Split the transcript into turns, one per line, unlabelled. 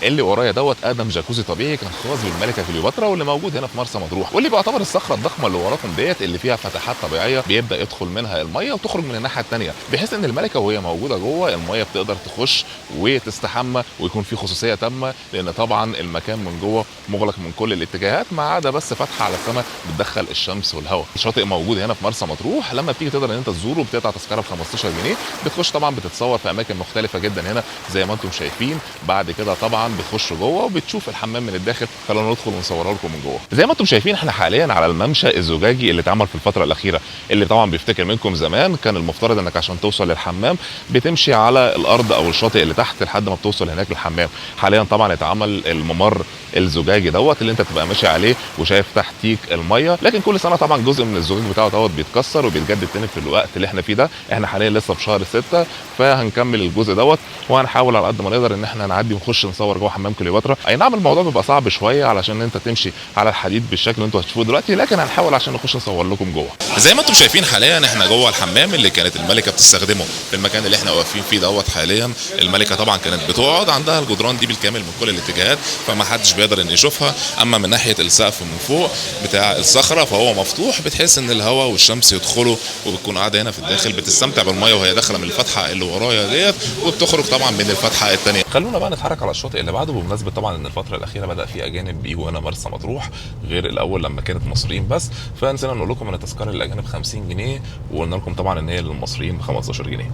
اللي ورايا دوت ادم جاكوزي طبيعي كان خاص بالملكه كليوباترا واللي موجود هنا في مرسى مطروح، واللي بيعتبر الصخره الضخمه اللي وراكم ديت اللي فيها فتحات طبيعيه بيبدا يدخل منها الميه وتخرج من الناحيه الثانيه، بحيث ان الملكه وهي موجوده جوه الميه بتقدر تخش وتستحمى ويكون في خصوصيه تامه، لان طبعا المكان من جوه مغلق من كل الاتجاهات ما عدا بس فتحه على السماء بتدخل الشمس والهواء. الشاطئ موجود هنا في مرسى مطروح، لما بتيجي تقدر ان انت تزوره بتقطع تذكره ب 15 جنيه، بتخش طبعا بتتصور في اماكن مختلفه جدا هنا زي ما انتم شايفين. بعد كده طبعا بتخش جوه وبتشوف الحمام من الداخل. خلونا ندخل ونصورها لكم من جوه. زي ما انتم شايفين احنا حاليا على الممشى الزجاجي اللي اتعمل في الفتره الاخيره، اللي طبعا بيفتكر منكم زمان كان المفترض انك عشان توصل للحمام بتمشي على الارض او الشاطئ اللي تحت لحد ما بتوصل هناك للحمام. حاليا طبعا اتعمل الممر الزجاجي دوت اللي انت تبقى ماشي عليه وشايف تحتيك الميه، لكن كل سنه طبعا جزء من الزجاج بتاعه دوت بيتكسر وبيتجدد تاني في الوقت اللي احنا فيه ده. احنا حاليا لسه في شهر 6، فهنكمل الجزء دوت وهنحاول على قد ما نقدر ان احنا نعدي ونخش نصور جوه حمام كليوباترا. اي نعم الموضوع بيبقى صعب شويه علشان انت تمشي على الحديد بالشكل اللي انتوا هتشوفوه دلوقتي، لكن هنحاول عشان نخش نصور لكم جوه. زي ما انتم شايفين حاليا احنا جوه الحمام اللي كانت الملكه بتستخدمه في المكان اللي احنا واقفين فيه دوت. حاليا الملكه طبعا كانت بتقعد عندها الجدران دي بالكامل من كل الاتجاهات، فما حدش بيقدر ان يشوفها. اما من ناحيه السقف من فوق بتاع الصخره فهو مفتوح، بتحس ان الهواء والشمس يدخلوا، وبتكون قاعده هنا في الداخل بتستمتع بالميه وهي داخله من الفتحه اللي ورايا ديت وبتخرج طبعا من الفتحه الثانيه. خلونا بقى نتحرك على الشاطئ اللي بعده، بمناسبه طبعا ان الفتره الاخيره بدا في اجانب بيجوا هنا مرسى مطروح غير الاول لما كانت مصريين بس. فنسينا نقول لكم ان التذكره للاجانب 50 جنيه، وقلنا لكم طبعا ان هي للمصريين ب 15 جنيه.